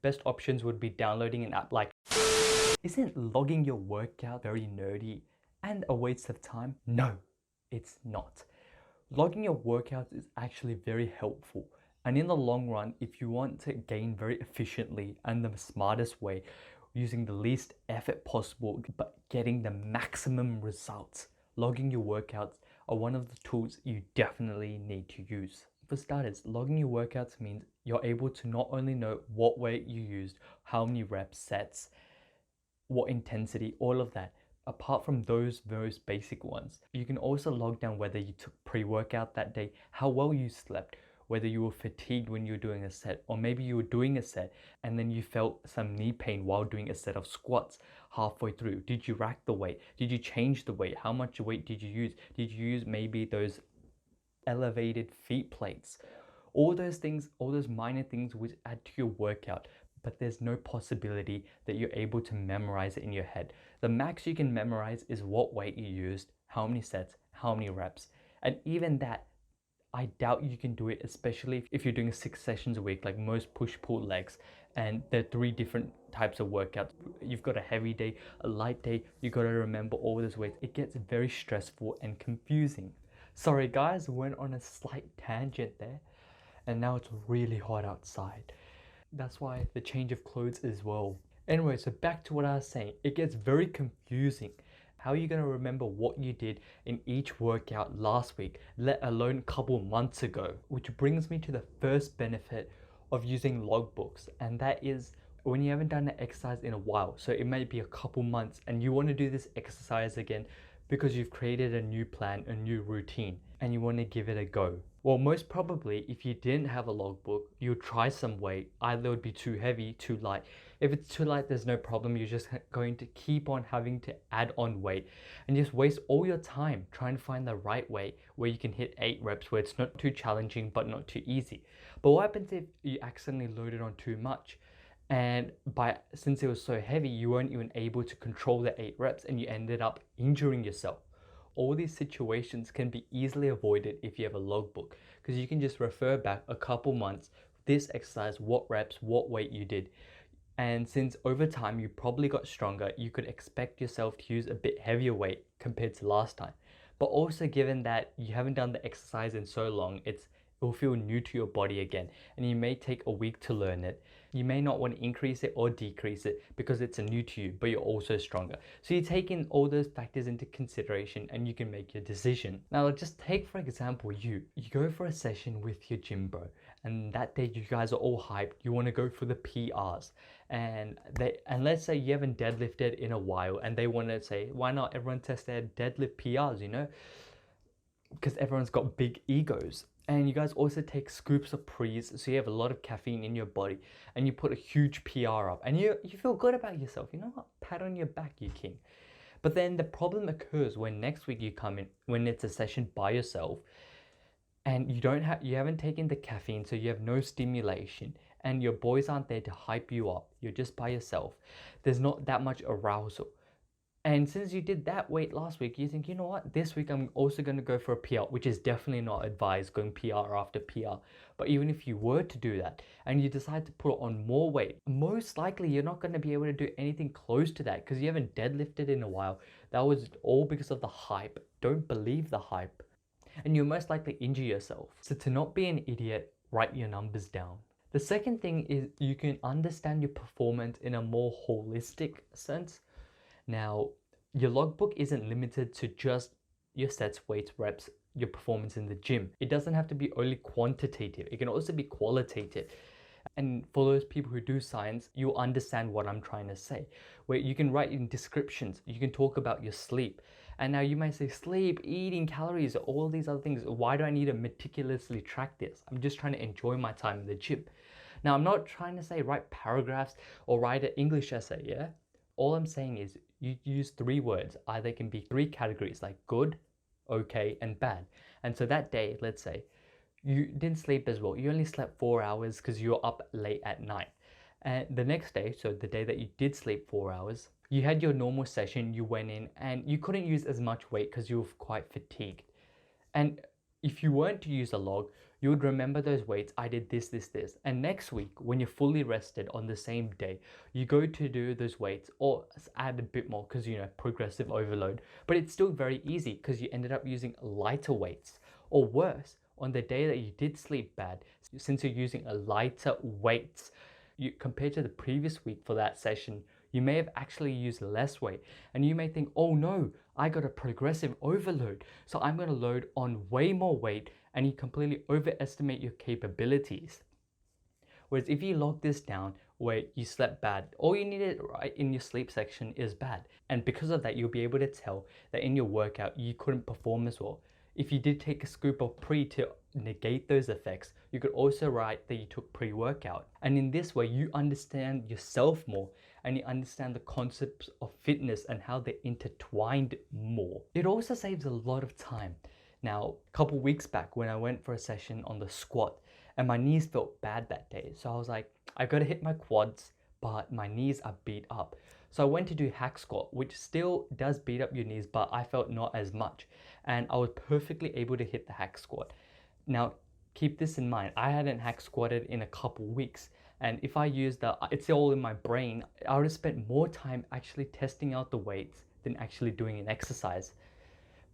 Best options would be downloading an app like... Isn't logging your workout very nerdy and a waste of time? No, it's not. Logging your workouts is actually very helpful. And in the long run, if you want to gain very efficiently and the smartest way, using the least effort possible, but getting the maximum results, logging your workouts are one of the tools you definitely need to use. For starters, logging your workouts means you're able to not only know what weight you used, how many reps, sets, what intensity, all of that. Apart from those basic ones, you can also log down whether you took pre-workout that day, how well you slept, whether you were fatigued when you were doing a set, or maybe you were doing a set and then you felt some knee pain while doing a set of squats halfway through. Did you rack the weight? Did you change the weight? How much weight did you use? Did you use maybe those elevated feet plates? All those things, all those minor things which add to your workout, but there's no possibility that you're able to memorize it in your head. The max you can memorize is what weight you used, how many sets, how many reps. And even that, I doubt you can do it, especially if you're doing 6 sessions a week, like most push-pull legs, and there are 3 different types of workouts. You've got a heavy day, a light day, you got to remember all those weights. It gets very stressful and confusing. Sorry guys, went on a slight tangent there, and now it's really hot outside. That's why the change of clothes as well. Anyway, so back to what I was saying, it gets very confusing. How are you going to remember what you did in each workout last week, let alone a couple months ago? Which brings me to the first benefit of using logbooks, and that is when you haven't done an exercise in a while. So it may be a couple months and you want to do this exercise again because you've created a new plan, a new routine, and you want to give it a go. Well, most probably, if you didn't have a logbook, you would try some weight. Either it would be too heavy, too light. If it's too light, there's no problem. You're just going to keep on having to add on weight and just waste all your time trying to find the right weight where you can hit 8 reps, where it's not too challenging, but not too easy. But what happens if you accidentally loaded on too much? And since it was so heavy, you weren't even able to control the 8 reps and you ended up injuring yourself. All these situations can be easily avoided if you have a logbook, because you can just refer back a couple months, this exercise, what reps, what weight you did. And since over time you probably got stronger, you could expect yourself to use a bit heavier weight compared to last time. But also, given that you haven't done the exercise in so long, it will feel new to your body again, and you may take a week to learn it. You may not want to increase it or decrease it because it's new to you, but you're also stronger. So you take in all those factors into consideration and you can make your decision. Now, just take for example, you go for a session with your gym bro, and that day you guys are all hyped. You want to go for the PRs, and let's say you haven't deadlifted in a while, and they want to say, why not everyone test their deadlift PRs, you know? Because everyone's got big egos. And you guys also take scoops of pre's, so you have a lot of caffeine in your body, and you put a huge PR up, and you feel good about yourself. You know what? Pat on your back, you king. But then the problem occurs when next week you come in, when it's a session by yourself, and you haven't taken the caffeine, so you have no stimulation, and your boys aren't there to hype you up. You're just by yourself. There's not that much arousal. And since you did that weight last week, you think, you know what, this week I'm also going to go for a PR, which is definitely not advised, going PR after PR. But even if you were to do that and you decide to put on more weight, most likely you're not going to be able to do anything close to that because you haven't deadlifted in a while. That was all because of the hype. Don't believe the hype. And you'll most likely injure yourself. So to not be an idiot, write your numbers down. The second thing is you can understand your performance in a more holistic sense. Now, your logbook isn't limited to just your sets, weights, reps, your performance in the gym. It doesn't have to be only quantitative. It can also be qualitative. And for those people who do science, you'll understand what I'm trying to say. Where you can write in descriptions, you can talk about your sleep. And now you might say, sleep, eating, calories, all these other things. Why do I need to meticulously track this? I'm just trying to enjoy my time in the gym. Now, I'm not trying to say write paragraphs or write an English essay, yeah? All I'm saying is you use 3 words. Either it can be 3 categories like good, okay, and bad. And so that day, let's say, you didn't sleep as well. You only slept 4 hours because you were up late at night. And the next day, so the day that you did sleep 4 hours, you had your normal session, you went in and you couldn't use as much weight because you were quite fatigued. And if you weren't to use a log, you would remember those weights. I did this, this, this. And next week, when you're fully rested on the same day, you go to do those weights or add a bit more because, progressive overload. But it's still very easy because you ended up using lighter weights. Or worse, on the day that you did sleep bad, since you're using a lighter weights, compared to the previous week for that session, you may have actually used less weight. And you may think, oh no, I got a progressive overload, so I'm going to load on way more weight, and you completely overestimate your capabilities. Whereas if you log this down where you slept bad, all you needed right in your sleep section is bad. And because of that, you'll be able to tell that in your workout, you couldn't perform as well. If you did take a scoop of pre to negate those effects, you could also write that you took pre-workout. And in this way, you understand yourself more and you understand the concepts of fitness and how they're intertwined more. It also saves a lot of time. Now, a couple weeks back when I went for a session on the squat and my knees felt bad that day. So I was like, I gotta hit my quads, but my knees are beat up. So I went to do hack squat, which still does beat up your knees, but I felt not as much. And I was perfectly able to hit the hack squat. Now, keep this in mind, I hadn't hack squatted in a couple weeks. And if I used it's all in my brain, I would have spent more time actually testing out the weights than actually doing an exercise.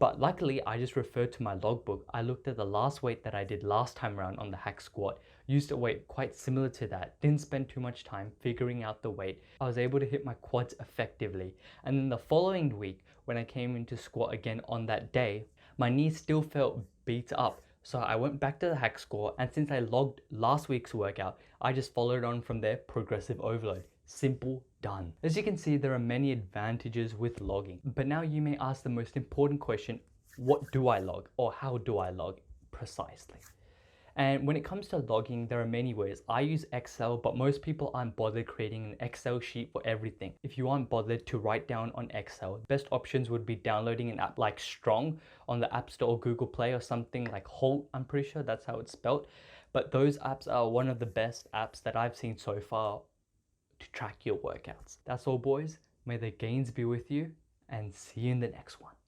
But luckily, I just referred to my logbook. I looked at the last weight that I did last time around on the hack squat, used a weight quite similar to that, didn't spend too much time figuring out the weight. I was able to hit my quads effectively. And then the following week, when I came into squat again on that day, my knees still felt beat up. So I went back to the hack squat, and since I logged last week's workout, I just followed on from there, progressive overload. Simple, done. As you can see, there are many advantages with logging. But now you may ask the most important question, what do I log, or how do I log precisely? And when it comes to logging, there are many ways. I use Excel, but most people aren't bothered creating an Excel sheet for everything. If you aren't bothered to write down on Excel, best options would be downloading an app like Strong on the App Store or Google Play, or something like Holt, I'm pretty sure that's how it's spelled. But those apps are one of the best apps that I've seen so far to track your workouts. That's all, boys. May the gains be with you, and see you in the next one.